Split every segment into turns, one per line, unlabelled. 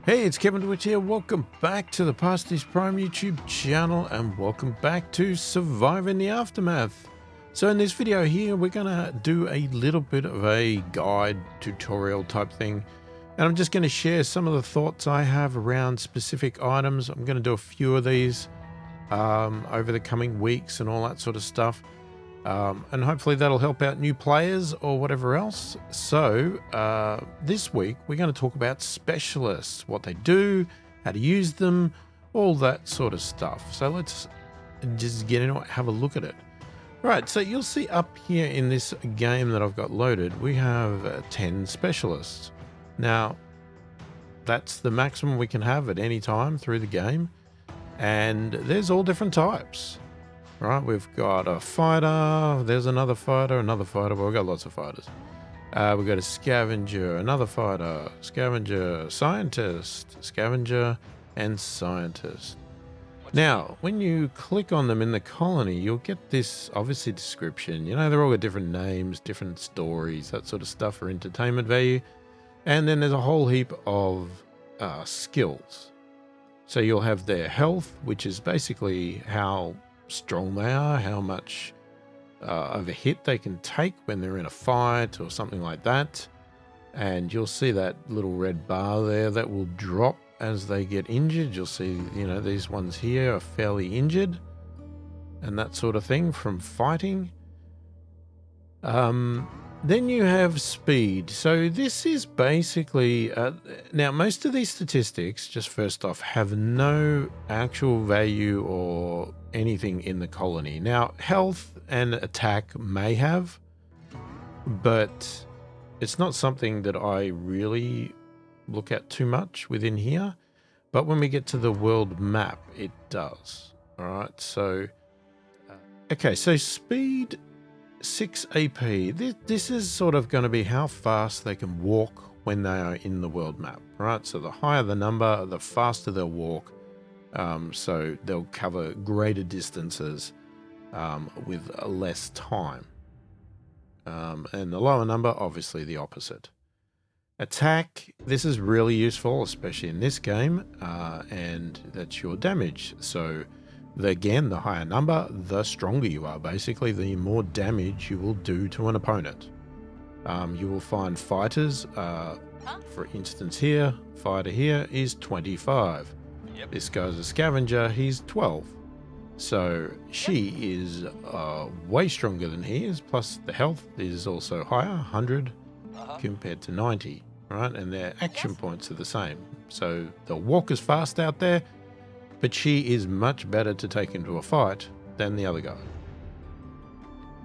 Hey, it's Kevin DeWitt here. Welcome back to the pasthisprime YouTube channel and welcome back to Surviving the Aftermath. So in this video here, we're going to do a little bit of a guide tutorial type thing. And I'm just going to share some of the thoughts I have around specific items. I'm going to do a few of these over the coming weeks and all that sort of stuff. And hopefully that'll help out new players or whatever else. So this week we're going to talk about specialists, what they do, how to use them, all that sort of stuff. So let's just get into it, have a look at it. Right, so you'll see up here in this game that I've got loaded, we have 10 specialists. Now, that's the maximum we can have at any time through the game. And there's all different types. Right, we've got a fighter, there's another fighter, well, we've got lots of fighters. We've got a scavenger, another fighter, scavenger, scientist, scavenger, and scientist. Now, when you click on them in the colony, you'll get this, obviously, description. You know, they're all got different names, different stories, that sort of stuff for entertainment value. And then there's a whole heap of skills. So you'll have their health, which is basically how strong they are, how much of a hit they can take when they're in a fight or something like that. And you'll see that little red bar there that will drop as they get injured. You'll see, you know, these ones here are fairly injured and that sort of thing from fighting. Then you have speed. So this is basically, now most of these statistics, just first off, have no actual value or anything in the colony. Now, health and attack may have, but it's not something that I really look at too much within here. But when we get to the world map, it does. All right, so, okay, so speed 6 AP. This is sort of going to be how fast they can walk when they are in the world map, right? So the higher the number, the faster they'll walk. So they'll cover greater distances with less time. And the lower number, obviously the opposite. Attack, this is really useful, especially in this game, and that's your damage. So again, the higher number, the stronger you are. Basically, the more damage you will do to an opponent. You will find fighters, for instance here, fighter here is 25. Yep. This guy's a scavenger, he's 12. So she is way stronger than he is, plus the health is also higher, 100 compared to 90, right? And their action points are the same. So they'll walk as fast out there, but she is much better to take into a fight than the other guy.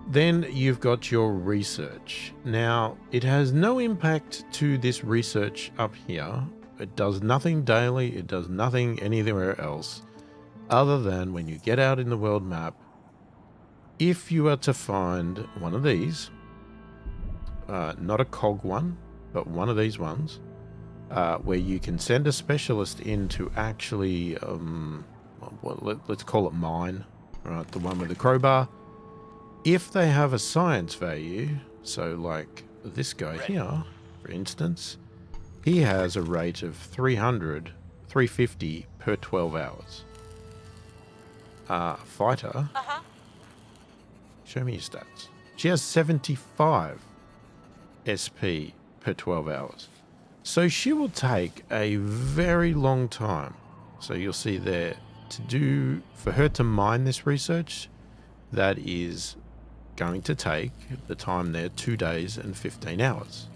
Then you've got your research. Now, it has no impact to this research up here. It does nothing daily, it does nothing anywhere else, other than when you get out in the world map, if you are to find one of these, not a cog one, but one of these ones, where you can send a specialist in to actually, let's call it mine, right? The one with the crowbar. If they have a science value, so like this guy here, for instance, he has a rate of 350 per 12 hours. Fighter, show me your stats. She has 75 SP per 12 hours. So she will take a very long time. So you'll see there, for her to mine this research, that is going to take the time there 2 days and 15 hours.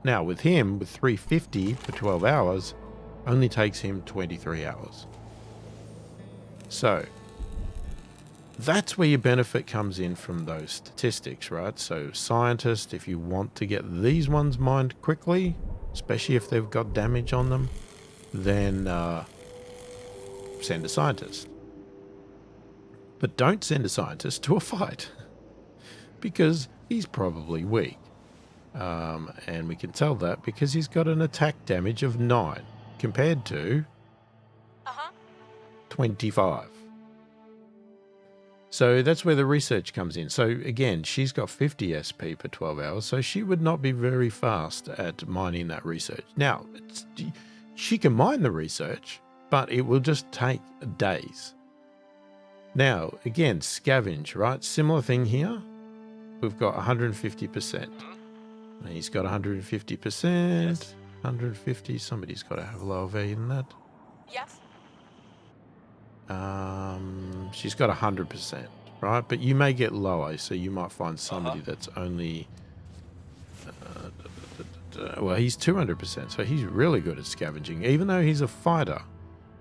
Now with him, with 350 for 12 hours, only takes him 23 hours. So that's where your benefit comes in from those statistics, right? So scientist, if you want to get these ones mined quickly, especially if they've got damage on them, then send a scientist. But don't send a scientist to a fight because he's probably weak. And we can tell that because he's got an attack damage of 9 compared to 25. So that's where the research comes in. So again, she's got 50 SP per 12 hours, so she would not be very fast at mining that research. Now, she can mine the research, but it will just take days. Now, again, scavenge, right? Similar thing here. We've got 150%. And he's got 150%.
Yes.
150. Somebody's got to have a lower value than that.
Yes.
She's got 100%, right? But you may get lower, so you might find somebody that's only... well, he's 200%, so he's really good at scavenging. Even though he's a fighter,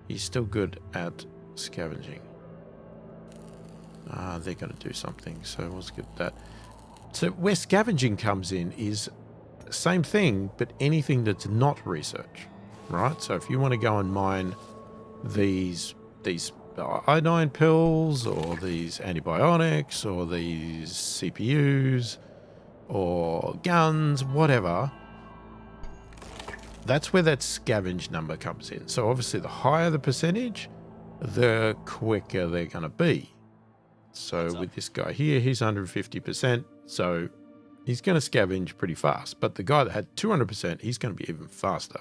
he's still good at scavenging. They're going to do something, so let's get that. So where scavenging comes in is same thing, but anything that's not research, right? So if you want to go and mine these iodine pills, or these antibiotics, or these CPUs, or guns, whatever, that's where that scavenge number comes in. So obviously the higher the percentage, the quicker they're going to be. So with this guy here, he's 150%, so he's going to scavenge pretty fast. But the guy that had 200%, he's going to be even faster.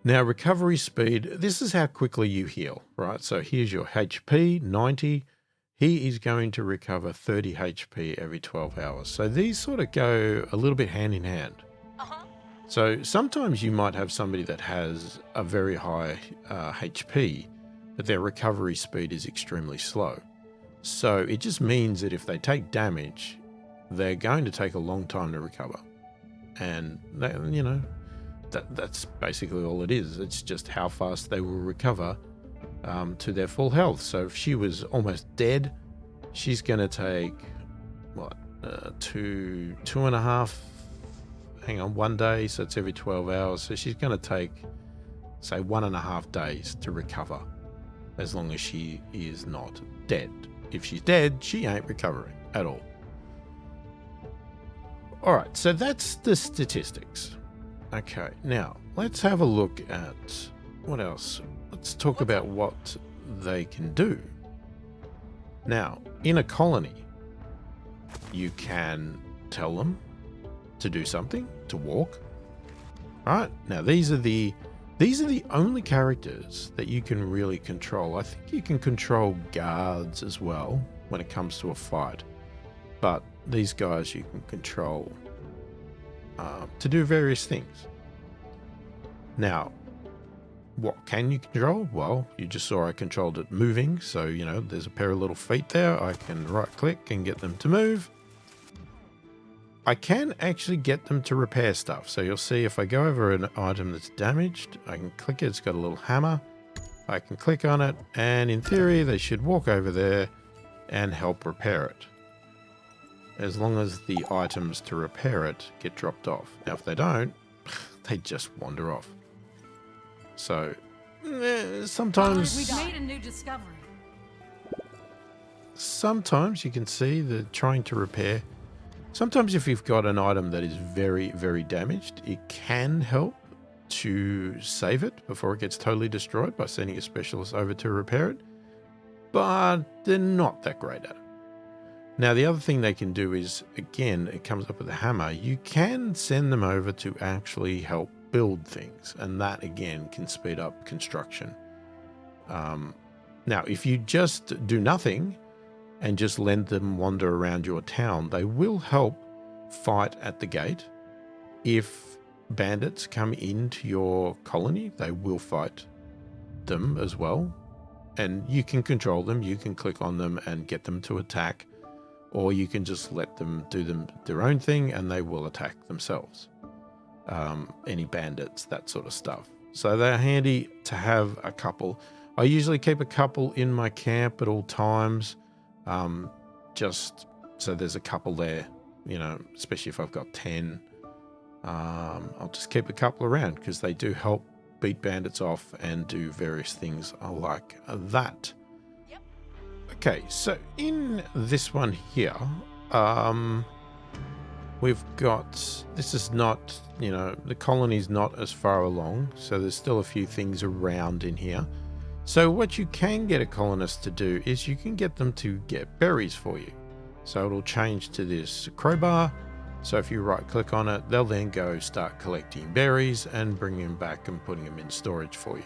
Now, recovery speed, this is how quickly you heal, right? So here's your HP, 90. He is going to recover 30 HP every 12 hours. So these sort of go a little bit hand in hand. So sometimes you might have somebody that has a very high HP, but their recovery speed is extremely slow. So it just means that if they take damage, they're going to take a long time to recover. And, that's basically all it is. It's just how fast they will recover to their full health. So if she was almost dead, she's going to take, what, 1 day. So it's every 12 hours. So she's going to take, say, 1.5 days to recover, as long as she is not dead. If she's dead, she ain't recovering at all. All right, so that's the statistics. Okay, now let's have a look at what else. Let's talk about what they can do. Now, in a colony, you can tell them to do something, to walk. All right, now these are the only characters that you can really control. I think you can control guards as well when it comes to a fight. But these guys you can control to do various things. Now, what can you control? Well, you just saw I controlled it moving. So, there's a pair of little feet there. I can right click and get them to move. I can actually get them to repair stuff. So you'll see if I go over an item that's damaged, I can click it. It's got a little hammer. I can click on it. And in theory, they should walk over there and help repair it, as long as the items to repair it get dropped off. Now, if they don't, they just wander off. So, sometimes...
We've made a new discovery.
Sometimes you can see the trying to repair. Sometimes if you've got an item that is very, very damaged, it can help to save it before it gets totally destroyed by sending a specialist over to repair it. But they're not that great at it. Now, the other thing they can do is, again, it comes up with a hammer. You can send them over to actually help build things, and that, again, can speed up construction. Now, if you just do nothing and just let them wander around your town, they will help fight at the gate. If bandits come into your colony, they will fight them as well. And you can control them. You can click on them and get them to attack. Or you can just let them do their own thing and they will attack themselves. Any bandits, that sort of stuff. So they're handy to have a couple. I usually keep a couple in my camp at all times. Just so there's a couple there, especially if I've got 10. I'll just keep a couple around because they do help beat bandits off and do various things like that. Okay, so in this one here, we've got, this is not, the colony's not as far along, so there's still a few things around in here. So what you can get a colonist to do is you can get them to get berries for you. So it'll change to this crowbar, So if you right click on it, they'll then go start collecting berries and bringing them back and putting them in storage for you.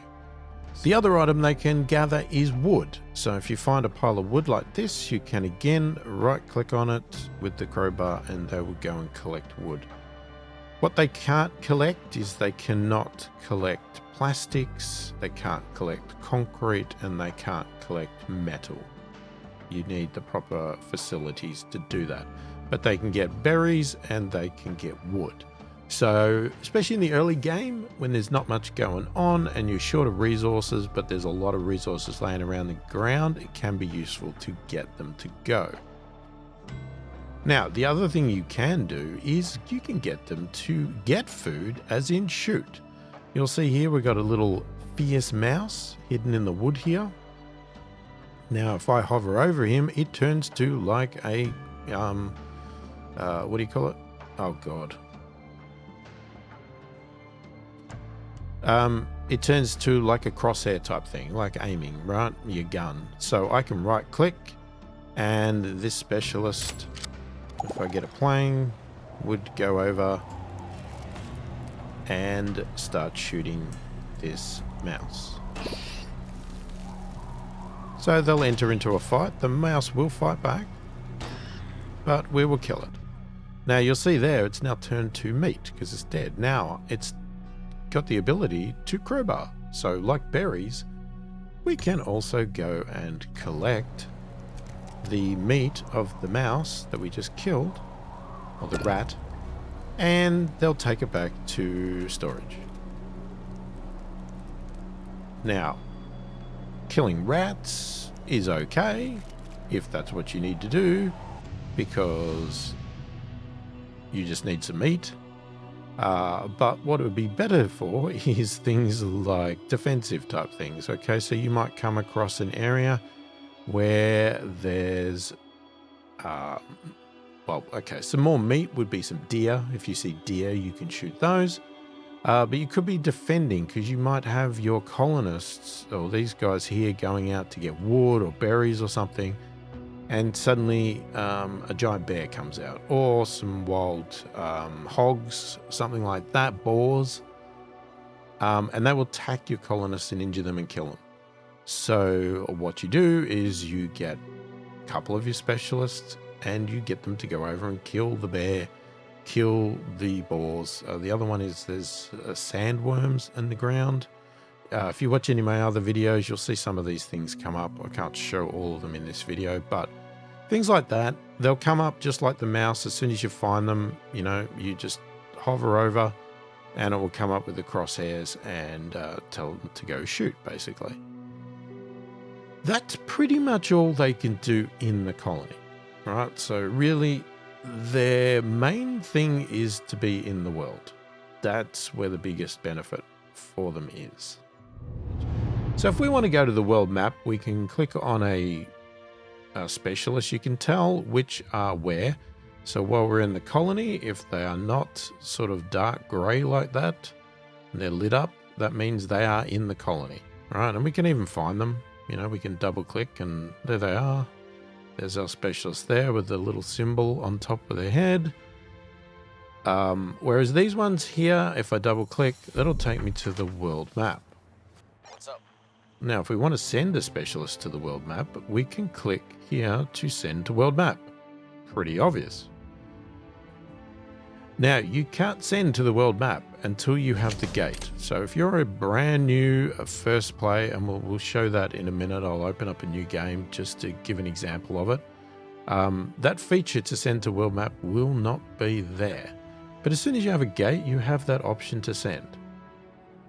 The other item they can gather is wood. So if you find a pile of wood like this, you can again right click on it with the crowbar and they will go and collect wood. What they can't collect is they cannot collect plastics, they can't collect concrete, and they can't collect metal. You need the proper facilities to do that. But they can get berries and they can get wood. So, especially in the early game, when there's not much going on and you're short of resources, but there's a lot of resources laying around the ground, it can be useful to get them to go. Now, the other thing you can do is you can get them to get food, as in shoot. You'll see here we've got a little fierce mouse hidden in the wood here. Now, if I hover over him, it turns to like a, what do you call it? Oh, God. It turns to like a crosshair type thing, like aiming, right? Your gun. So I can right click and this specialist, if I get it playing, would go over and start shooting this mouse. So they'll enter into a fight. The mouse will fight back, but we will kill it. Now you'll see there, it's now turned to meat because it's dead. Now it's got the ability to crowbar. So like berries, we can also go and collect the meat of the mouse that we just killed, or the rat, and they'll take it back to storage. Now, killing rats is okay if that's what you need to do, because you just need some meat. But what it would be better for is things like defensive type things. Okay, so you might come across an area where there's, some more meat would be some deer. If you see deer, you can shoot those. But you could be defending because you might have your colonists or these guys here going out to get wood or berries or something. And suddenly a giant bear comes out, or some wild hogs, something like that, boars, and they will attack your colonists and injure them and kill them. So what you do is you get a couple of your specialists and you get them to go over and kill the bear, kill the boars. The other one is there's sandworms in the ground. If you watch any of my other videos, you'll see some of these things come up. I can't show all of them in this video, but things like that, they'll come up just like the mouse. As soon as you find them, you just hover over and it will come up with the crosshairs and tell them to go shoot, basically. That's pretty much all they can do in the colony, right? So really, their main thing is to be in the world. That's where the biggest benefit for them is. So if we want to go to the world map, we can click on a specialist. You can tell which are where. So while we're in the colony, if they are not sort of dark grey like that, and they're lit up, that means they are in the colony, right? And we can even find them. We can double click and there they are. There's our specialist there with the little symbol on top of their head. Whereas these ones here, if I double click, that'll take me to the world map.
What's up?
Now, if we want to send a specialist to the world map, we can click here to send to world map. Pretty obvious. Now, you can't send to the world map until you have the gate. So if you're a brand new first play, and we'll show that in a minute, I'll open up a new game just to give an example of it. That feature to send to world map will not be there. But as soon as you have a gate, you have that option to send.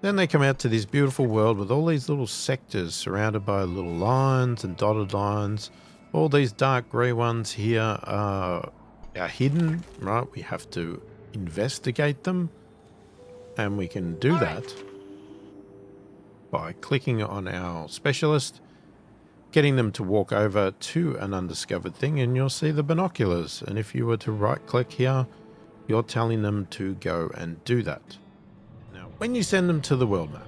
Then they come out to this beautiful world with all these little sectors surrounded by little lines and dotted lines. All these dark grey ones here are hidden, right? We have to investigate them, and we can do that by clicking on our specialist, getting them to walk over to an undiscovered thing, and you'll see the binoculars. And if you were to right click here, you're telling them to go and do that. Now, when you send them to the world map,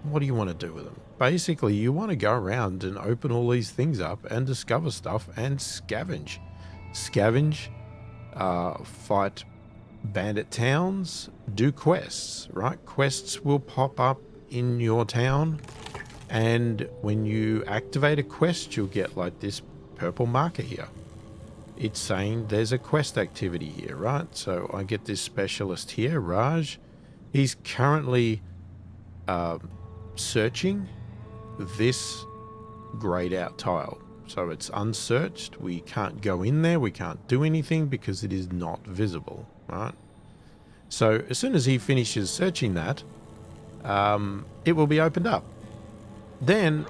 what do you want to do with them? Basically, you want to go around and open all these things up and discover stuff and scavenge. Scavenge fight bandit towns, do quests, right? Quests will pop up in your town, and when you activate a quest, you'll get like this purple marker here. It's saying there's a quest activity here, right? So I get this specialist here, Raj. He's currently searching this grayed out tile. So it's unsearched. We can't go in there. We can't do anything because it is not visible, right? So as soon as he finishes searching that, it will be opened up. Then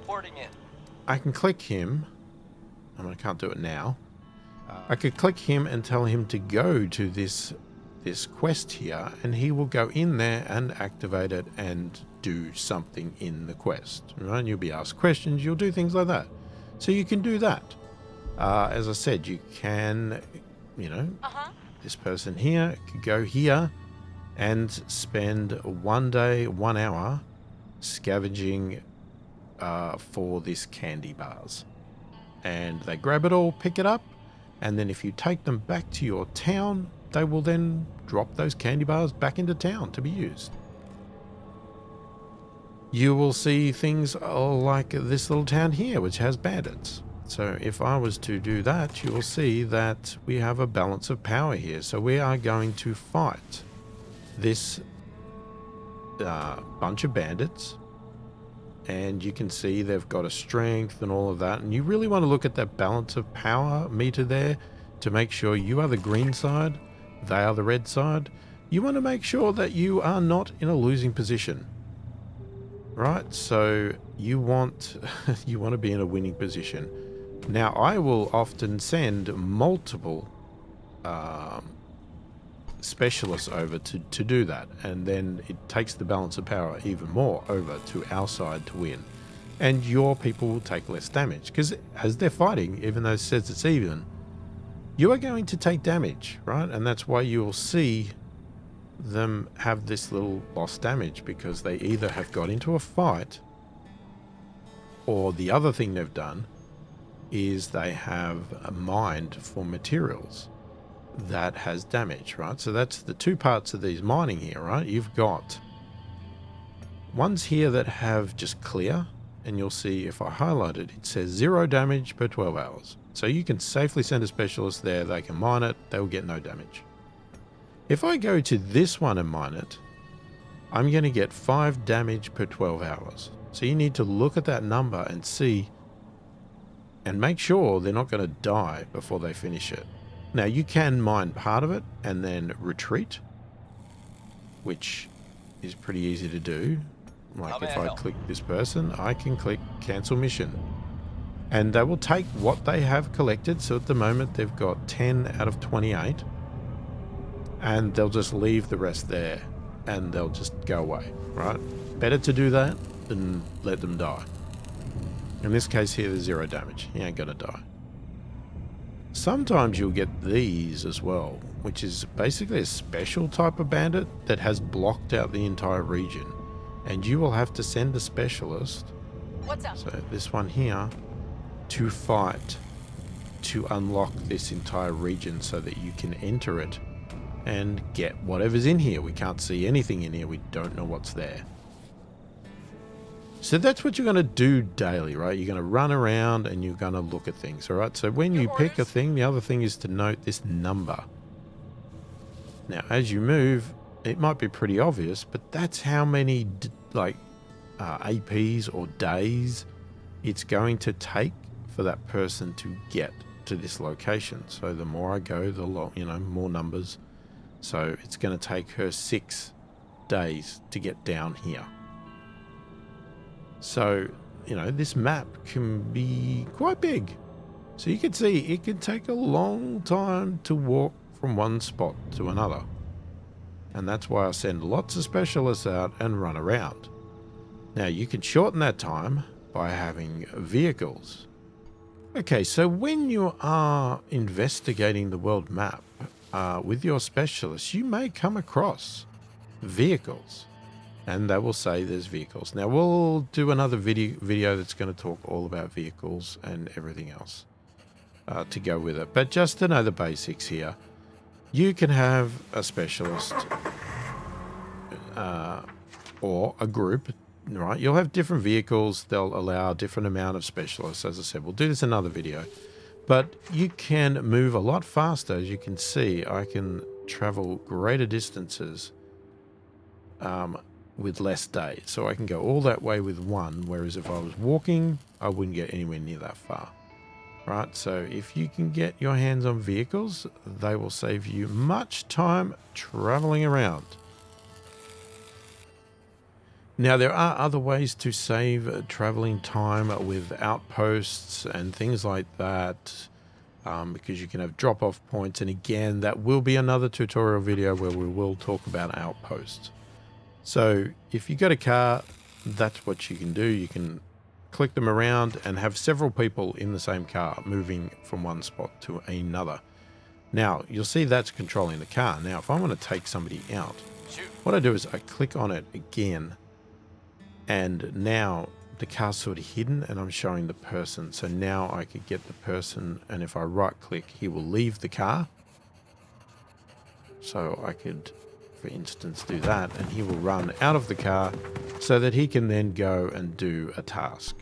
I can click him. I can't do it now. I could click him and tell him to go to this quest here, and he will go in there and activate it and do something in the quest, right? You'll be asked questions, you'll do things like that. So you can do that. As I said, you can, this person here could go here and spend 1 day, 1 hour scavenging for this candy bars. And they grab it all, pick it up, and then if you take them back to your town, they will then drop those candy bars back into town to be used. You will see things like this little town here, which has bandits. So if I was to do that, you will see that we have a balance of power here. So we are going to fight this bunch of bandits. And you can see they've got a strength and all of that. And you really want to look at that balance of power meter there to make sure you are the green side, they are the red side. You want to make sure that you are not in a losing position. Right? So you want to be in a winning position. Now, I will often send multiple specialists over to do that, and then it takes the balance of power even more over to our side to win, and your people will take less damage, because as they're fighting, even though it says it's even, you are going to take damage, right? And that's why you will see them have this little loss damage, because they either have got into a fight, or the other thing they've done is they have mined for materials that has damage, right? So that's the two parts of these mining here, right? You've got ones here that have just clear, and you'll see if I highlight it, it says 0 damage per 12 hours. So you can safely send a specialist there, they can mine it, they will get no damage. If I go to this one and mine it, I'm going to get 5 damage per 12 hours. So you need to look at that number and see, and make sure they're not going to die before they finish it. Now, you can mine part of it and then retreat, which is pretty easy to do. Like if I click this person, I can click cancel mission. And they will take what they have collected. So at the moment, they've got 10 out of 28. And they'll just leave the rest there. And they'll just go away, right? Better to do that than let them die. In this case here, there's 0 damage. He ain't gonna die. Sometimes you'll get these as well, which is basically a special type of bandit that has blocked out the entire region. And you will have to send a specialist,
What's up?
so this one here, to fight to unlock this entire region so that you can enter it and get whatever's in here. We can't see anything in here. We don't know what's there. So that's what you're going to do daily, right? You're going to run around and you're going to look at things, all right? So when you pick a thing, the other thing is to note this number. Now, as you move, it might be pretty obvious, but that's how many APs or days it's going to take for that person to get to this location. So the more I go, the more numbers. So it's going to take her 6 days to get down here. So, this map can be quite big. So you can see it can take a long time to walk from one spot to another. And that's why I send lots of specialists out and run around. Now you can shorten that time by having vehicles. Okay, so when you are investigating the world map with your specialists, you may come across vehicles. And they will say there's vehicles. Now we'll do another video that's going to talk all about vehicles and everything else to go with it. But just to know the basics here, You can have a specialist or a group, right? You'll have different vehicles. They'll allow a different amount of specialists. As I said, we'll do this in another video. But you can move a lot faster. As you can see, I can travel greater distances with less days. So I can go all that way with one, whereas if I was walking, I wouldn't get anywhere near that far. Right, so if you can get your hands on vehicles, they will save you much time traveling around. Now, there are other ways to save traveling time with outposts and things like that, because you can have drop-off points. And again, that will be another tutorial video where we will talk about outposts. So if you got a car, that's what you can do. You can click them around and have several people in the same car moving from one spot to another. Now, you'll see that's controlling the car. Now, if I want to take somebody out, what I do is I click on it again, and now the car's sort of hidden and I'm showing the person. So now I could get the person, and if I right click, he will leave the car. So I could, for instance, do that, and he will run out of the car so that he can then go and do a task.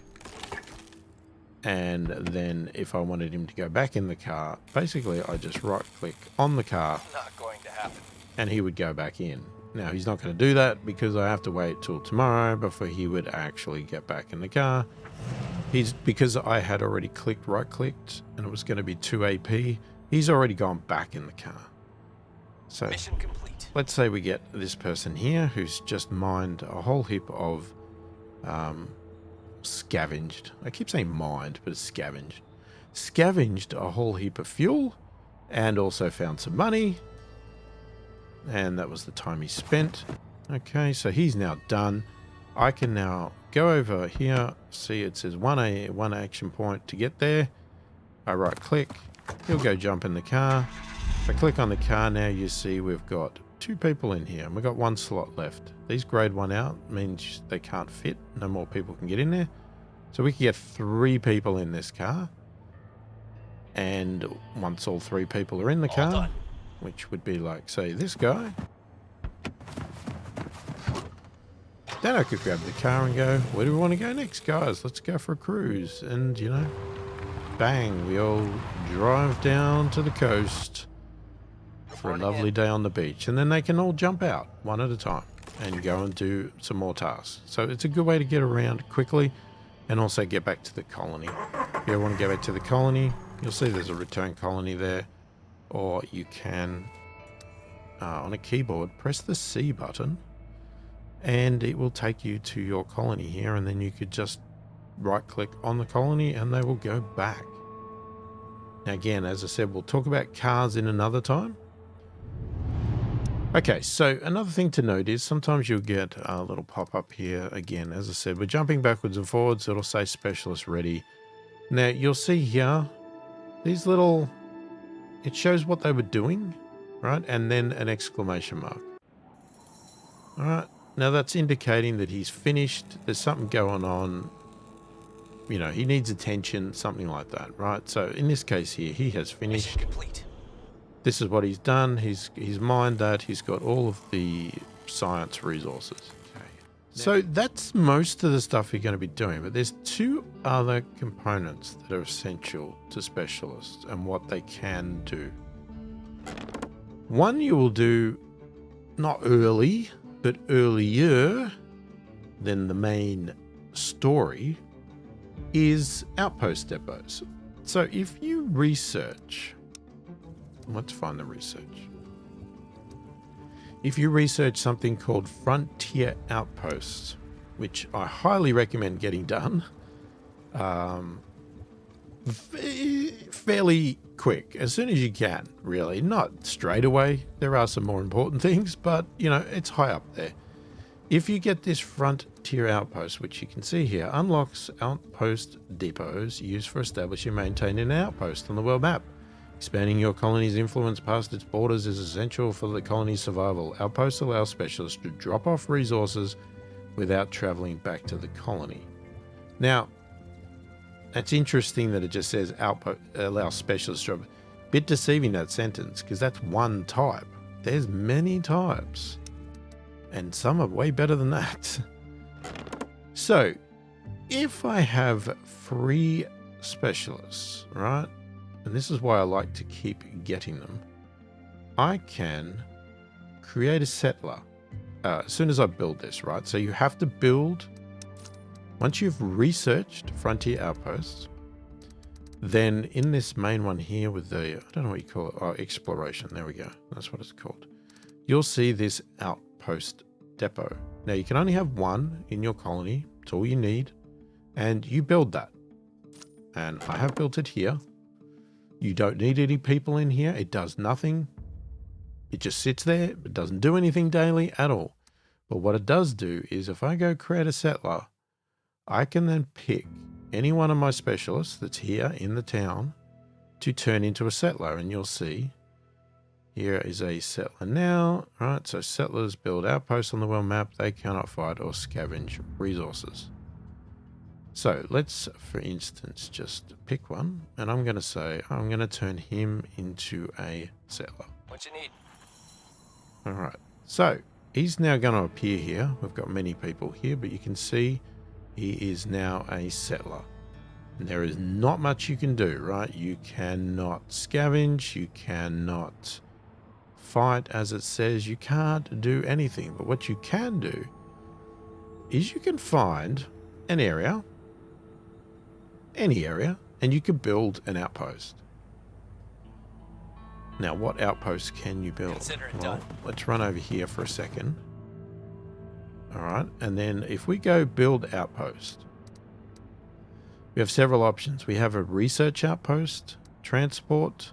And then if I wanted him to go back in the car, basically I just right click on the car.
Not going to happen.
And he would go back in. Now he's not going to do that because I have to wait till tomorrow before he would actually get back in the car. Because I had already right clicked and it was going to be 2 AP, he's already gone back in the car. So
mission complete.
Let's say we get this person here who's just mined a whole heap of scavenged. I keep saying mined, but it's scavenged. Scavenged a whole heap of fuel and also found some money. And that was the time he spent. Okay, so he's now done. I can now go over here. See, it says one action point to get there. I right click. He'll go jump in the car. If I click on the car now, you see we've got 2 people in here and we've got 1 slot left. These grade 1 out means they can't fit. No more people can get in there. So we can get 3 people in this car. And once all 3 people are in the car,
done.
Which would be like, say, this guy. Then I could grab the car and go, where do we want to go next, guys? Let's go for a cruise. And, you know, bang, we all drive down to the coast for a lovely day on the beach. And then they can all jump out one at a time and go and do some more tasks. So it's a good way to get around quickly and also get back to the colony. If you ever want to go back to the colony, you'll see there's a return colony there. Or you can, on a keyboard, press the C button and it will take you to your colony here, and then you could just right click on the colony and they will go back. Now again, as I said, we'll talk about cars in another time. Okay, so another thing to note is sometimes you'll get a little pop-up here. Again, as I said, we're jumping backwards and forwards. It'll say specialist ready. Now you'll see here, these little... It shows what they were doing, right? And then an exclamation mark. All right. Now that's indicating that he's finished. There's something going on. You know, he needs attention, something like that, right? So in this case here, he has finished.
Mission complete.
This is what he's done. He's mined that. He's got all of the science resources. Okay. So that's most of the stuff you're going to be doing, but there's 2 other components that are essential to specialists and what they can do. One you will do not early, but earlier than the main story is outpost depots. So if you research, let's find the research. If you research something called frontier outposts, which I highly recommend getting done, fairly quick, as soon as you can, really. Not straight away. There are some more important things, but, you know, it's high up there. If you get this frontier outpost, which you can see here, unlocks outpost depots used for establishing and maintaining an outpost on the world map. Expanding your colony's influence past its borders is essential for the colony's survival. Outposts allow specialists to drop off resources without traveling back to the colony. Now, it's interesting that it just says outpost allows specialists to drop. Bit deceiving, that sentence, because that's one type. There's many types, and some are way better than that. So if I have 3 specialists, right, and this is why I like to keep getting them, I can create a settler as soon as I build this, right? So you have to build, once you've researched frontier outposts, then in this main one here with the, I don't know what you call it, oh, exploration, there we go, that's what it's called. You'll see this outpost depot. Now you can only have 1 in your colony, it's all you need, and you build that. And I have built it here. You don't need any people in here, it does nothing. It just sits there, it doesn't do anything daily at all. But what it does do is if I go create a settler, I can then pick any one of my specialists that's here in the town to turn into a settler. And you'll see here is a settler now, right? So settlers build outposts on the world map. They cannot fight or scavenge resources. So let's, for instance, just pick one. And I'm going to say, I'm going to turn him into a settler.
What you need?
All right. So he's now going to appear here. We've got many people here, but you can see he is now a settler. And there is not much you can do, right? You cannot scavenge. You cannot fight, as it says. You can't do anything. But what you can do is you can find an area, any area, and you can build an outpost. Now, what outpost can you build?
Consider it
well,
done.
Let's run over here for a second. All right, and then if we go build outpost, we have several options. We have a research outpost, transport.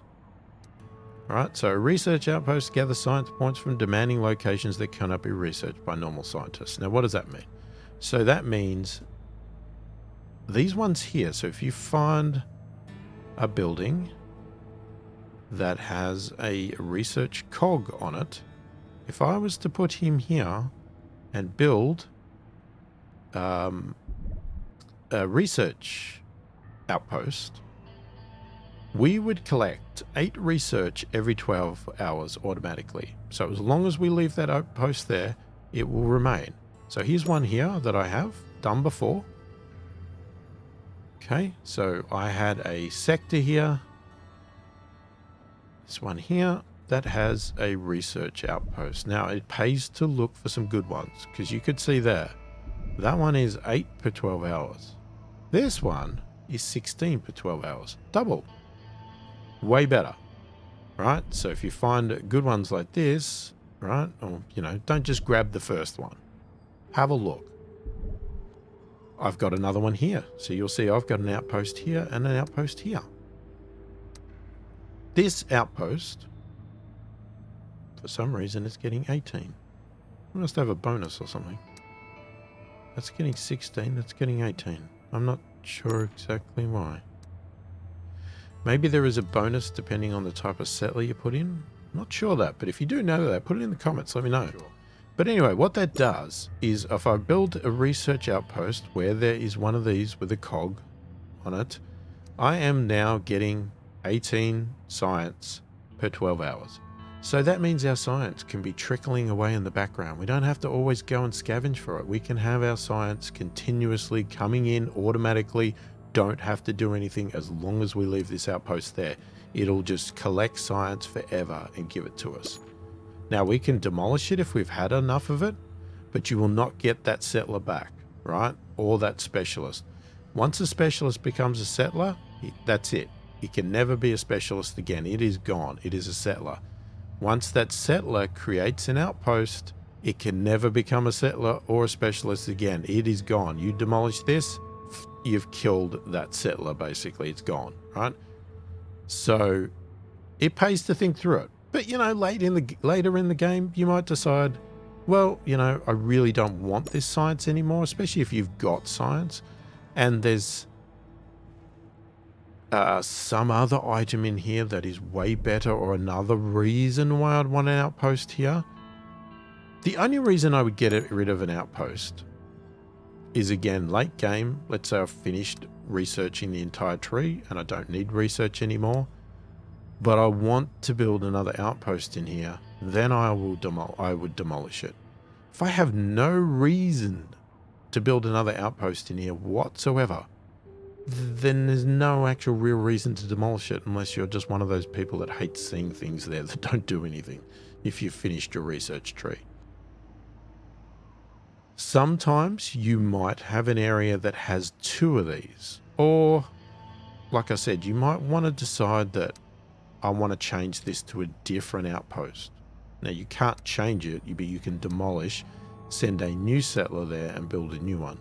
All right, so a research outpost gathers science points from demanding locations that cannot be researched by normal scientists. Now, what does that mean? So that means these ones here. So if you find a building that has a research cog on it, if I was to put him here and build a research outpost, we would collect 8 research every 12 hours automatically. So as long as we leave that outpost there, it will remain. So here's one here that I have done before. Okay, so I had a sector here. This one here that has a research outpost. Now it pays to look for some good ones, because you could see there, that one is 8 per 12 hours. This one is 16 per 12 hours. Double. Way better, right? So if you find good ones like this, right, or, you know, don't just grab the first one. Have a look. I've got another one here. So you'll see I've got an outpost here and an outpost here. This outpost, for some reason, it's getting 18. I must have a bonus or something. That's getting 16, that's getting 18. I'm not sure exactly why. Maybe there is a bonus depending on the type of settler you put in. I'm not sure that, but if you do know that, put it in the comments, let me know. Sure. But anyway, what that does is if I build a research outpost where there is one of these with a cog on it, I am now getting 18 science per 12 hours. So that means our science can be trickling away in the background. We don't have to always go and scavenge for it. We can have our science continuously coming in automatically. Don't have to do anything as long as we leave this outpost there. It'll just collect science forever and give it to us. Now we can demolish it if we've had enough of it, but you will not get that settler back, right? Or that specialist. Once a specialist becomes a settler, that's it. He can never be a specialist again. It is gone. It is a settler. Once that settler creates an outpost, it can never become a settler or a specialist again. It is gone. You demolish this, you've killed that settler, basically. It's gone, right? So it pays to think through it. But, you know, later in the game, you might decide, well, you know, I really don't want this science anymore, especially if you've got science and there's some other item in here that is way better, or another reason why I'd want an outpost here. The only reason I would get rid of an outpost is, again, late game. Let's say I've finished researching the entire tree and I don't need research anymore. but I want to build another outpost in here, then I would demolish it. If I have no reason to build another outpost in here whatsoever, then there's no actual real reason to demolish it unless you're just one of those people that hate seeing things there that don't do anything if you've finished your research tree. Sometimes you might have an area that has 2 of these, or like I said, you might want to decide that I want to change this to a different outpost. Now you can't change it, but you can demolish, send a new settler there and build a new one.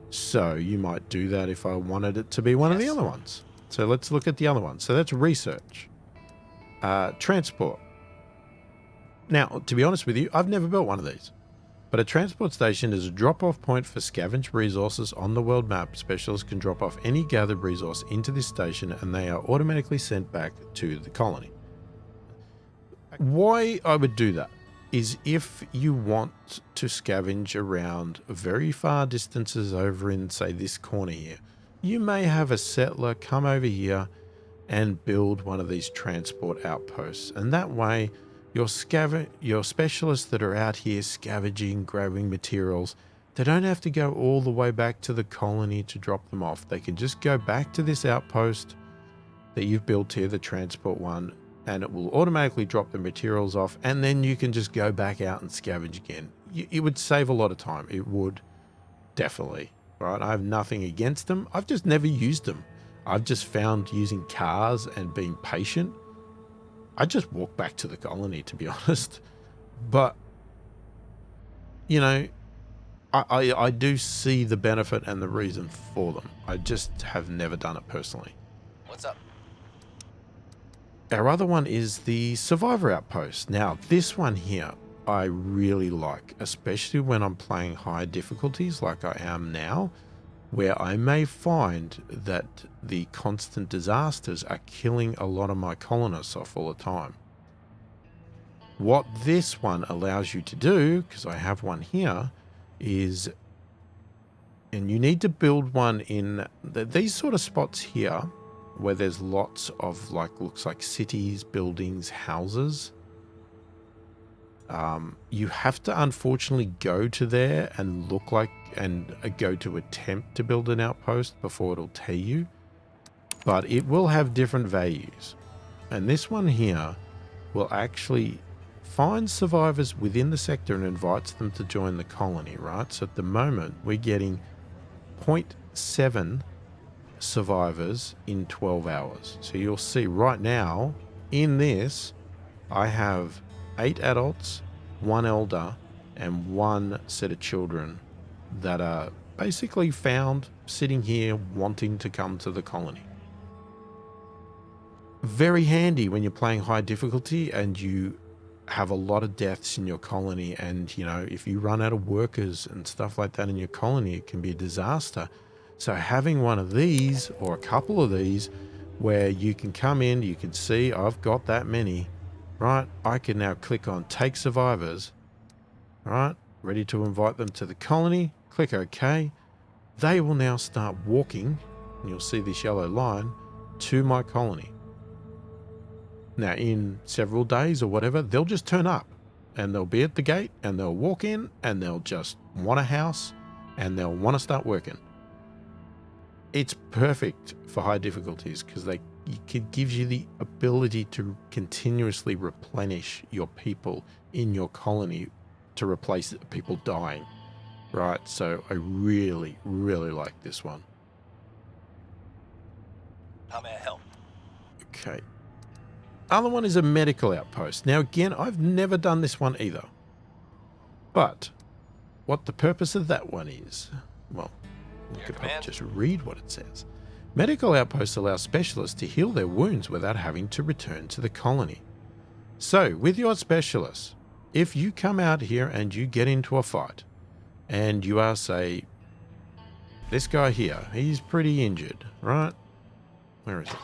So you might do that if I wanted it to be one of the other ones. So let's look at the other one. So that's research. Transport. Now, to be honest with you, I've never built one of these. But a transport station is a drop-off point for scavenged resources on the world map. Specialists can drop off any gathered resource into this station and they are automatically sent back to the colony. Why I would do that is if you want to scavenge around very far distances over in, say, this corner here, you may have a settler come over here and build one of these transport outposts. And that way, your specialists that are out here scavenging, grabbing materials, they don't have to go all the way back to the colony to drop them off. They can just go back to this outpost that you've built here, the transport one, and it will automatically drop the materials off, and then you can just go back out and scavenge again. It would save a lot of time. It would, definitely, right? I have nothing against them. I've just never used them. I've just found using cars and being patient, I just walk back to the colony, to be honest. But, you know, I do see the benefit and the reason for them. I just have never done it personally.
What's up?
Our other one is the Survivor Outpost. Now, this one here, I really like, especially when I'm playing high difficulties like I am now, where I may find that the constant disasters are killing a lot of my colonists off all the time. What this one allows you to do, because I have one here, is, and you need to build one in these sort of spots here, where there's lots of looks like cities, buildings, houses. You have to unfortunately go to there and go to attempt to build an outpost before it'll tell you, but it will have different values. And this one here will actually find survivors within the sector and invites them to join the colony, right? So at the moment we're getting 0.7 survivors in 12 hours. So you'll see right now in this, I have 8 adults, 1 elder, and 1 set of children that are basically found sitting here wanting to come to the colony. Very handy when you're playing high difficulty and you have a lot of deaths in your colony, and you know, if you run out of workers and stuff like that in your colony, it can be a disaster. So having one of these or a couple of these where you can come in, you can see I've got that many, right? I can now click on take survivors, right? Ready to invite them to the colony. Click OK. They will now start walking, and you'll see this yellow line, to my colony. Now in several days or whatever, they'll just turn up and they'll be at the gate and they'll walk in and they'll just want a house and they'll want to start working. It's perfect for high difficulties because it gives you the ability to continuously replenish your people in your colony to replace people dying, right? So I really, really like this one.
How may I help?
Okay. Other one is a medical outpost. Now again, I've never done this one either. But what the purpose of that one is, well, you could probably just read what it says. Medical outposts allow specialists to heal their wounds without having to return to the colony. So with your specialists, if you come out here and you get into a fight and you are, say, this guy here, he's pretty injured, right? Where is it?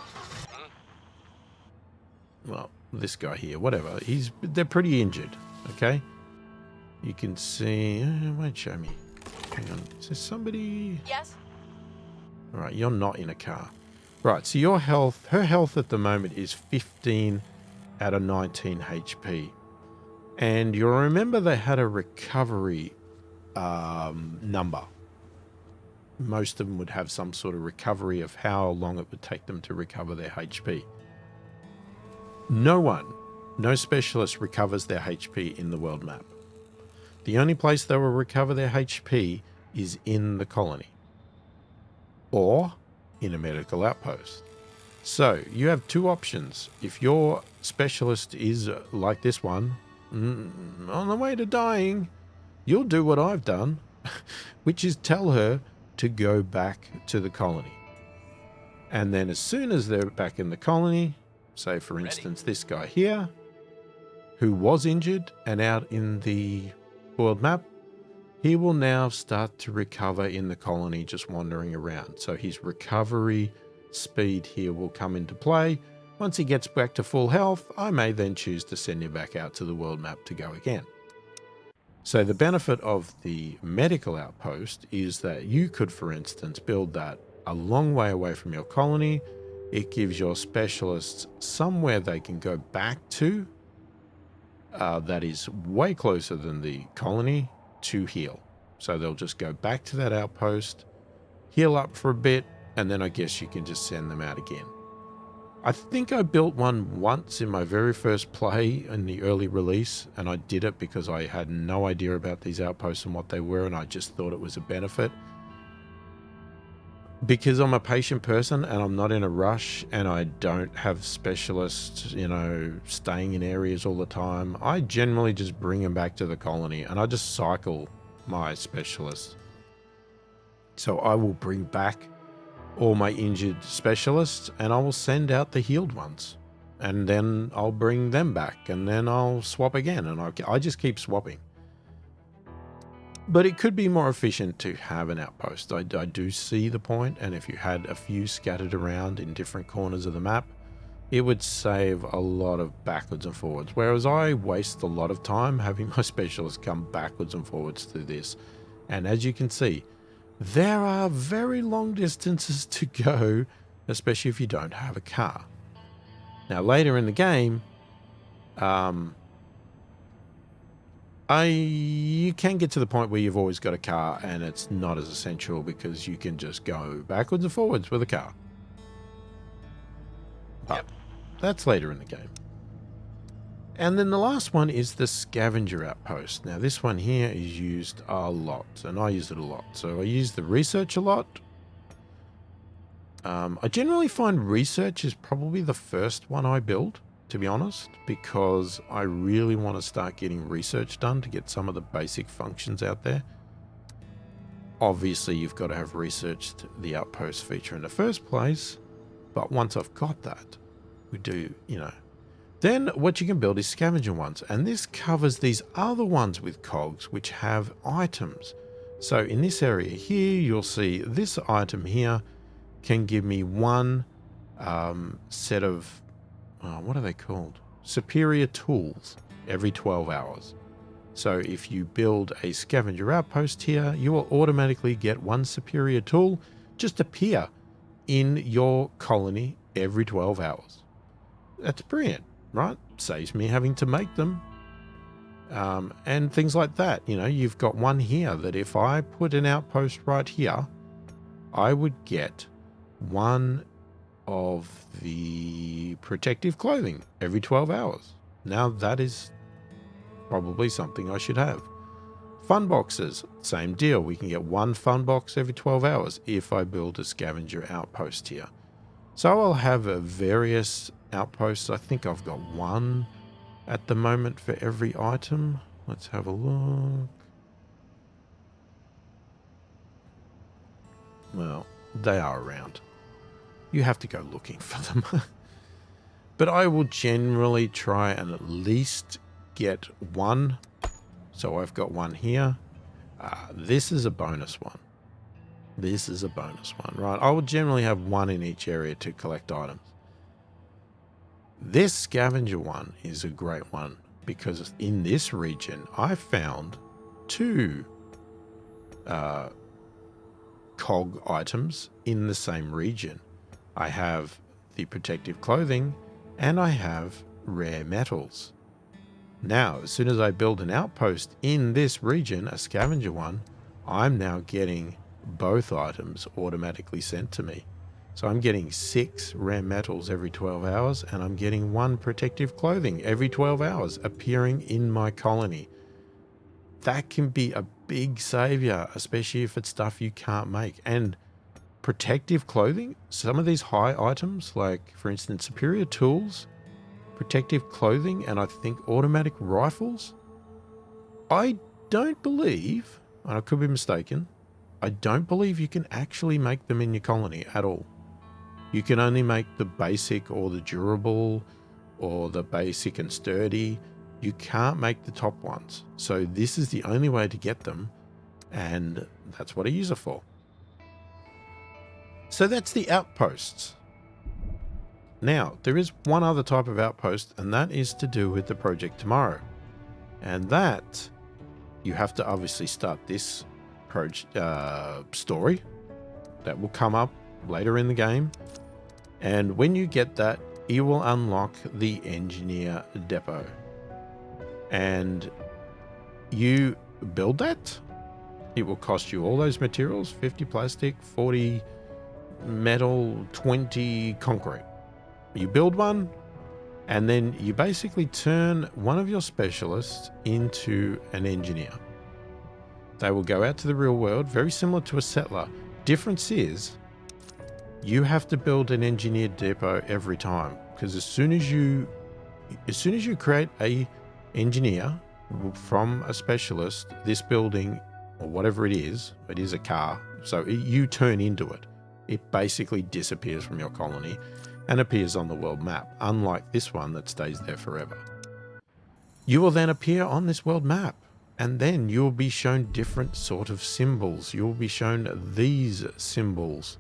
Well, this guy here, whatever, they're pretty injured, okay? You can see, it won't show me. Hang on, is there somebody?
Yes?
All right, you're not in a car. Right, so her health at the moment is 15 out of 19 HP. And you'll remember they had a recovery number. Most of them would have some sort of recovery of how long it would take them to recover their HP. No specialist recovers their HP in the world map. The only place they will recover their HP is in the colony or in a medical outpost. So you have two options. If your specialist is like this one, on the way to dying, you'll do what I've done, which is tell her to go back to the colony. And then as soon as they're back in the colony, say for instance this guy here, who was injured and out in the world map, he will now start to recover in the colony just wandering around. So his recovery speed here will come into play. Once he gets back to full health, I may then choose to send him back out to the world map to go again. So the benefit of the medical outpost is that you could, for instance, build that a long way away from your colony. It gives your specialists somewhere they can go back to that is way closer than the colony to heal. So they'll just go back to that outpost, heal up for a bit, and then I guess you can just send them out again. I think I built one once in my very first play in the early release, and I did it because I had no idea about these outposts and what they were, and I just thought it was a benefit. Because I'm a patient person and I'm not in a rush and I don't have specialists, staying in areas all the time, I generally just bring them back to the colony and I just cycle my specialists. So I will bring back all my injured specialists and I will send out the healed ones. And then I'll bring them back and then I'll swap again, and I just keep swapping. But it could be more efficient to have an outpost. I do see the point, and if you had a few scattered around in different corners of the map, it would save a lot of backwards and forwards. Whereas I waste a lot of time having my specialists come backwards and forwards through this. And as you can see, there are very long distances to go, especially if you don't have a car. Now later in the game, you can get to the point where you've always got a car and it's not as essential because you can just go backwards and forwards with a car. But that's later in the game. And then the last one is the scavenger outpost. Now this one here is used a lot, and I use it a lot. So I use the research a lot. I generally find research is probably the first one I build, to be honest, because I really want to start getting research done to get some of the basic functions out there. Obviously, you've got to have researched the outpost feature in the first place, but once I've got that, we do, Then what you can build is scavenger ones, and this covers these other ones with cogs which have items. So in this area here, you'll see this item here can give me one set of what are they called? Superior tools every 12 hours. So if you build a scavenger outpost here, you will automatically get one superior tool just appear in your colony every 12 hours. That's brilliant, right? Saves me having to make them. And things like that. You've got one here that if I put an outpost right here, I would get one of the protective clothing every 12 hours. Now that is probably something I should have. Fun boxes, same deal. We can get one fun box every 12 hours if I build a scavenger outpost here. So I'll have various outposts. I think I've got one at the moment for every item. Let's have a look. Well, they are around. You have to go looking for them. But I will generally try and at least get one. So I've got one here. This is a bonus one. This is a bonus one, right? I will generally have one in each area to collect items. This scavenger one is a great one because in this region, I found two cog items in the same region. I have the protective clothing, and I have rare metals. Now, as soon as I build an outpost in this region, a scavenger one, I'm now getting both items automatically sent to me. So I'm getting 6 rare metals every 12 hours, and I'm getting 1 protective clothing every 12 hours appearing in my colony. That can be a big savior, especially if it's stuff you can't make. And protective clothing, some of these high items, like for instance, superior tools, protective clothing, and I think automatic rifles, I don't believe, and I could be mistaken, I don't believe you can actually make them in your colony at all. You can only make the basic or the durable or the basic and sturdy. You can't make the top ones. So this is the only way to get them, and that's what I use it for. So that's the outposts. Now, there is one other type of outpost, and that is to do with the project tomorrow. And that, you have to obviously start this story that will come up later in the game. And when you get that, you will unlock the engineer depot. And you build that. It will cost you all those materials, 50 plastic, 40 metal, 20 concrete. You build one, and then you basically turn one of your specialists into an engineer. They will go out to the real world, very similar to a settler. Difference is, you have to build an engineer depot every time, because as soon as you create a engineer from a specialist, this building or whatever it is a car. So you turn into it. It basically disappears from your colony and appears on the world map, unlike this one that stays there forever. You will then appear on this world map, and then you'll be shown different sort of symbols. You'll be shown these symbols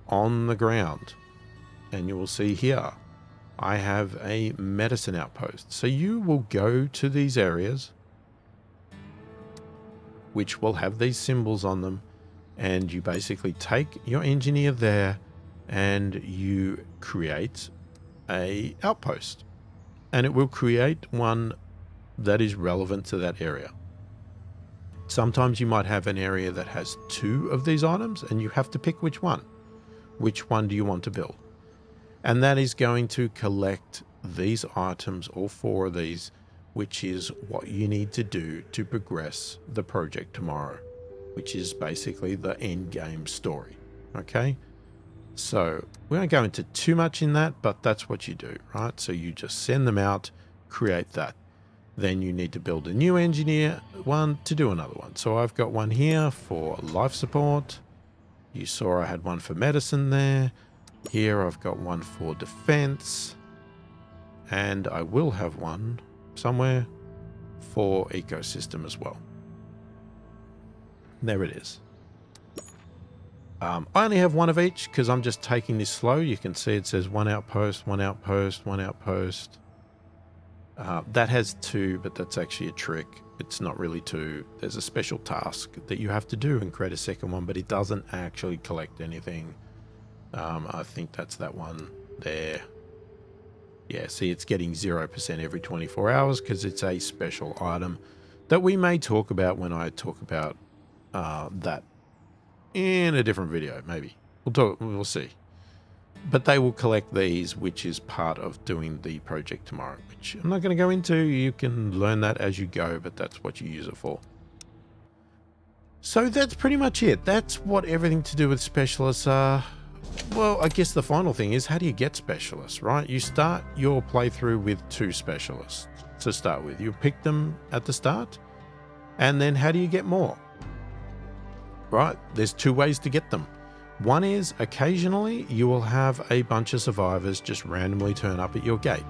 on the ground, and you will see here, I have a medicine outpost. So you will go to these areas, which will have these symbols on them, and you basically take your engineer there and you create a outpost, and it will create one that is relevant to that area. Sometimes you might have an area that has 2 of these items, and you have to pick which one. Which one do you want to build? And that is going to collect these items, all 4 of these, which is what you need to do to progress the project tomorrow, which is basically the end game story. Okay? So we won't go into too much in that, but that's what you do, right? So you just send them out, create that. Then you need to build a new engineer one to do another one. So I've got one here for life support. You saw I had one for medicine there. Here I've got one for defense. And I will have one somewhere for ecosystem as well. There it is. I only have one of each because I'm just taking this slow. You can see it says 1 outpost, 1 outpost, 1 outpost. That has 2, but that's actually a trick. It's not really 2. There's a special task that you have to do and create a second one, but it doesn't actually collect anything. I think that's that one there. Yeah, see, it's getting 0% every 24 hours because it's a special item that we may talk about when I talk about that in a different video, maybe. We'll see. But they will collect these, which is part of doing the project tomorrow, which I'm not going to go into. You can learn that as you go, but that's what you use it for. So that's pretty much it. That's what everything to do with specialists are. Well, I guess the final thing is, how do you get specialists, right? You start your playthrough with 2 specialists to start with. You pick them at the start, and then how do you get more? Right, there's 2 ways to get them. One is, occasionally you will have a bunch of survivors just randomly turn up at your gate.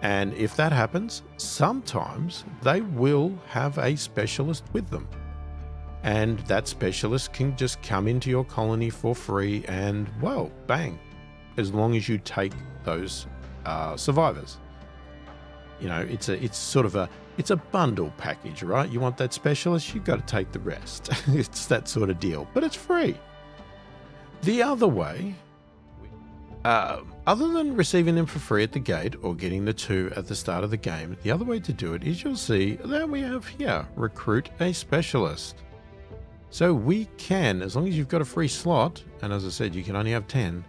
And if that happens, sometimes they will have a specialist with them. And that specialist can just come into your colony for free and, well, bang, as long as you take those survivors. You know, it's a bundle package, right? You want that specialist, you've got to take the rest. It's that sort of deal, but it's free. The other way Other than receiving them for free at the gate or getting the 2 at the start of the game, the other way to do it is you'll see that we have here, recruit a specialist. So we can, as long as you've got a free slot, and as I said, you can only have 10,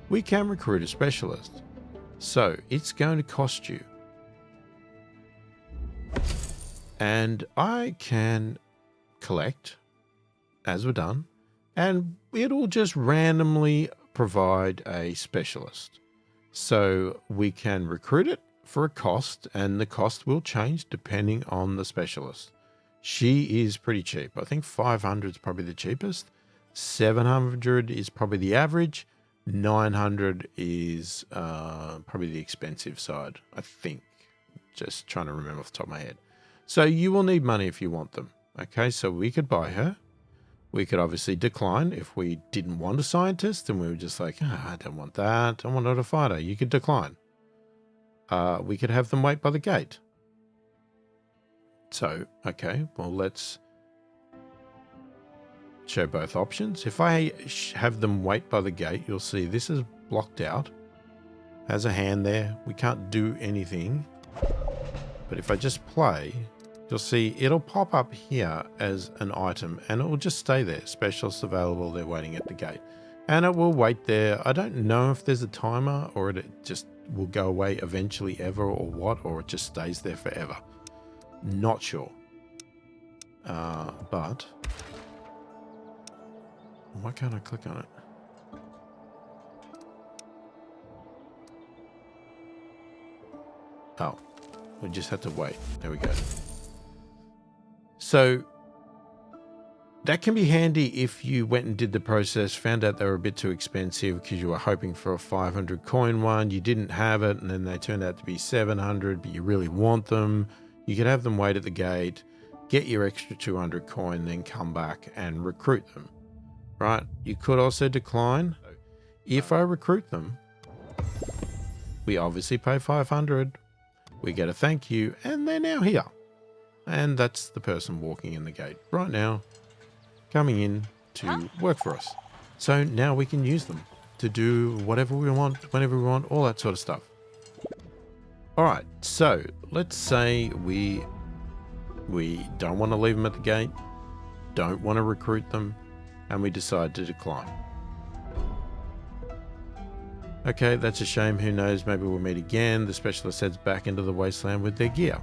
we can recruit a specialist. So it's going to cost you. And I can collect, as we're done, and it'll just randomly provide a specialist. So we can recruit it for a cost, and the cost will change depending on the specialist. She is pretty cheap. I think 500 is probably the cheapest. 700 is probably the average. 900 is probably the expensive side, I think. Just trying to remember off the top of my head. So you will need money if you want them. Okay, so we could buy her. We could obviously decline if we didn't want a scientist and we were just like, I don't want that. I want a fighter. You could decline. We could have them wait by the gate. So, okay, well, let's show both options. If I have them wait by the gate, you'll see this is blocked out. Has a hand there. We can't do anything. But if I just play, you'll see it'll pop up here as an item and it will just stay there. Specialists available, they're waiting at the gate. And it will wait there. I don't know if there's a timer or it just will go away eventually ever or what, or it just stays there forever. Not sure. But why can't I click on it? Oh, we just had to wait. There we go. So that can be handy if you went and did the process, found out they were a bit too expensive because you were hoping for a 500 coin one, you didn't have it, and then they turned out to be 700, but you really want them. You could have them wait at the gate, get your extra 200 coin, then come back and recruit them, right? You could also decline. If I recruit them, we obviously pay 500, we get a thank you, and they're now here. And that's the person walking in the gate right now, coming in to work for us. So now we can use them to do whatever we want, whenever we want, all that sort of stuff. All right, so let's say we don't want to leave them at the gate, don't want to recruit them, and we decide to decline. Okay, that's a shame. Who knows? Maybe we'll meet again. The specialist heads back into the wasteland with their gear.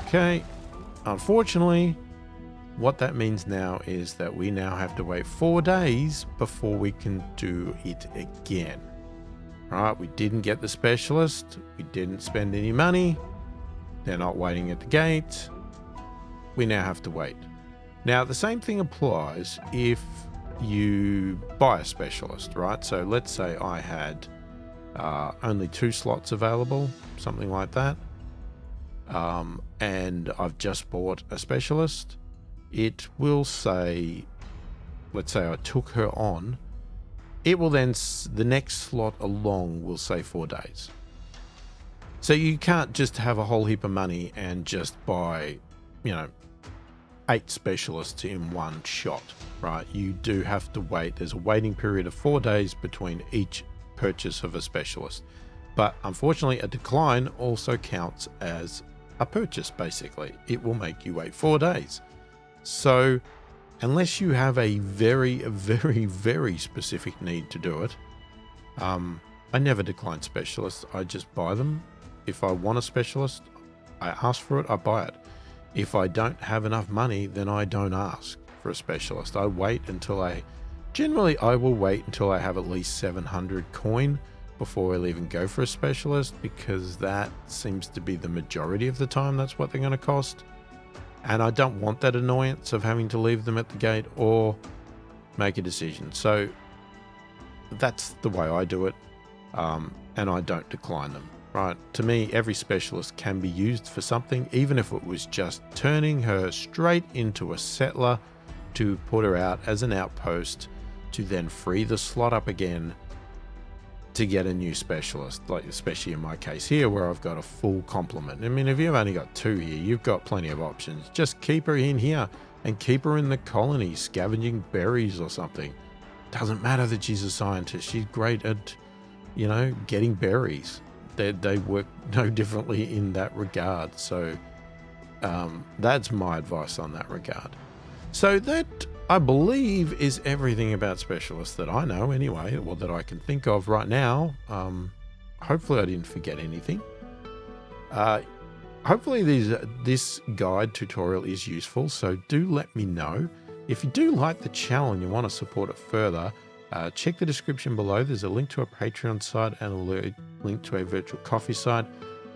Okay, unfortunately, what that means now is that we now have to wait 4 days before we can do it again. Right, we didn't get the specialist, we didn't spend any money, they're not waiting at the gate, we now have to wait. Now, the same thing applies if you buy a specialist, right? So let's say I had only 2 slots available, something like that. And I've just bought a specialist. It will say, let's say I took her on, it will then, the next slot along will say 4 days. So you can't just have a whole heap of money and just buy, 8 specialists in one shot, right? You do have to wait. There's a waiting period of 4 days between each purchase of a specialist. But unfortunately, a decline also counts as a purchase, basically. It will make you wait 4 days. So unless you have a very, very, very specific need to do it, I never decline specialists. I just buy them. If I want a specialist, I ask for it, I buy it. If I don't have enough money, then I don't ask for a specialist. I wait until generally I will wait until I have at least 700 coin before I'll even go for a specialist, because that seems to be the majority of the time that's what they're going to cost. And I don't want that annoyance of having to leave them at the gate or make a decision. So that's the way I do it. And I don't decline them, right? To me, every specialist can be used for something, even if it was just turning her straight into a settler to put her out as an outpost to then free the slot up again to get a new specialist, like especially in my case here where I've got a full complement. I mean, if you've only got 2 here, you've got plenty of options. Just keep her in here and keep her in the colony scavenging berries or something. Doesn't matter that she's a scientist. She's great at, getting berries. They work no differently in that regard. So that's my advice on that regard. So that, I believe, is everything about specialists that I know anyway, or that I can think of right now. Hopefully I didn't forget anything. Hopefully this guide tutorial is useful, so do let me know. If you do like the channel and you want to support it further, check the description below. There's a link to a Patreon site and a link to a virtual coffee site.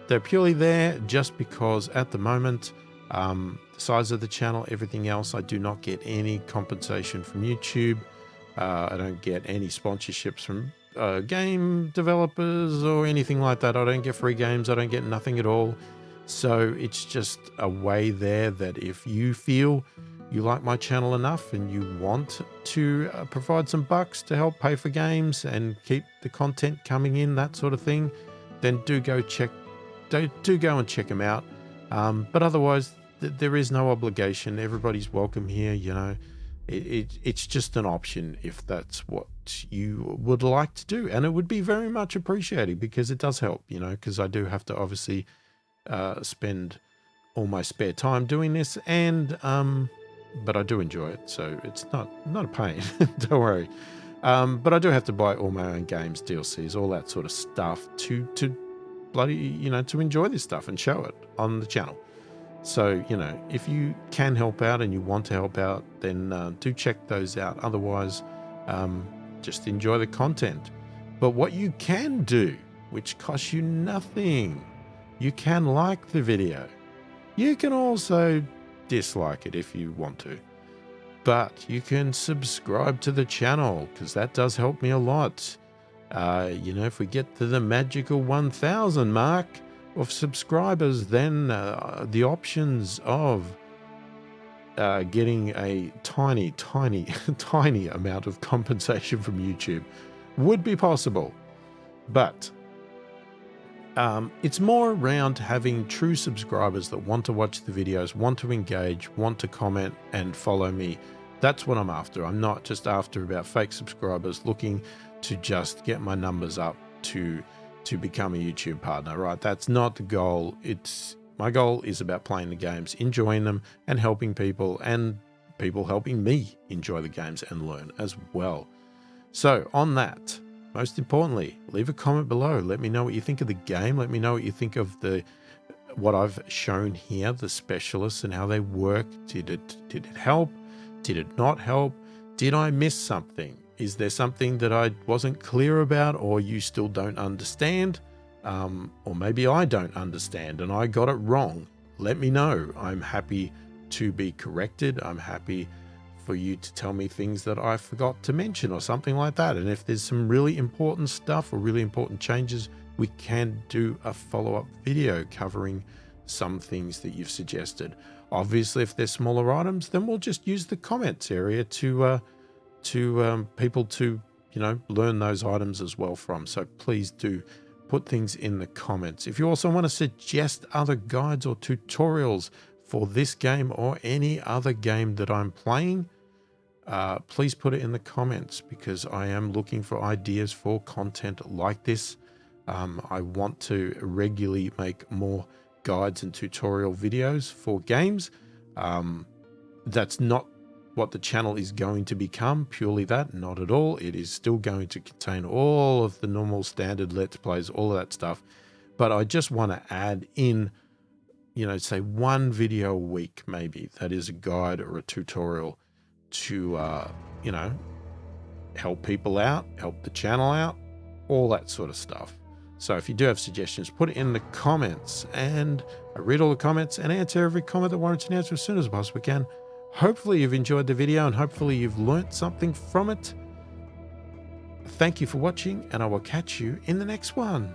They're purely there just because at the moment, the size of the channel, everything else, I do not get any compensation from YouTube. I don't get any sponsorships from game developers or anything like that. I don't get free games. I don't get nothing at all. So it's just a way there that if you feel you like my channel enough and you want to provide some bucks to help pay for games and keep the content coming in, that sort of thing, then do go and check them out. But otherwise, there is no obligation. Everybody's welcome here. It's just an option if that's what you would like to do, and it would be very much appreciated because it does help. Because I do have to obviously spend all my spare time doing this, and but I do enjoy it, so it's not a pain. Don't worry. But I do have to buy all my own games, DLCs, all that sort of stuff to bloody to enjoy this stuff and show it on the channel. So if you can help out and you want to help out, then do check those out. Otherwise, just enjoy the content. But what you can do, which costs you nothing, you can like the video. You can also dislike it if you want to, but you can subscribe to the channel because that does help me a lot. If we get to the magical 1,000 mark of subscribers, then the options of getting a tiny tiny amount of compensation from YouTube would be possible. But it's more around having true subscribers that want to watch the videos, want to engage, want to comment and follow me. That's what I'm after. I'm not just after about fake subscribers looking to just get my numbers up to become a YouTube partner, right? That's not the goal. My goal is about playing the games, enjoying them, and helping people, and people helping me enjoy the games and learn as well. So on that, most importantly, leave a comment below. Let me know what you think of the game. Let me know what you think of what I've shown here, the specialists and how they work. Did it help? Did it not help? Did I miss something? Is there something that I wasn't clear about or you still don't understand? Or maybe I don't understand and I got it wrong. Let me know. I'm happy to be corrected. I'm happy for you to tell me things that I forgot to mention or something like that. And if there's some really important stuff or really important changes, we can do a follow-up video covering some things that you've suggested. Obviously, if they're smaller items, then we'll just use the comments area to people to learn those items as well from. So please do put things in the comments. If you also want to suggest other guides or tutorials for this game or any other game that I'm playing, please put it in the comments because I am looking for ideas for content like this. I want to regularly make more guides and tutorial videos for games. That's not what the channel is going to become, purely that, not at all. It is still going to contain all of the normal standard Let's Plays, all of that stuff. But I just want to add in, say one video a week, maybe, that is a guide or a tutorial to, help people out, help the channel out, all that sort of stuff. So if you do have suggestions, put it in the comments, and I read all the comments and answer every comment that warrants an answer as soon as I possibly can. Hopefully you've enjoyed the video and hopefully you've learnt something from it. Thank you for watching, and I will catch you in the next one.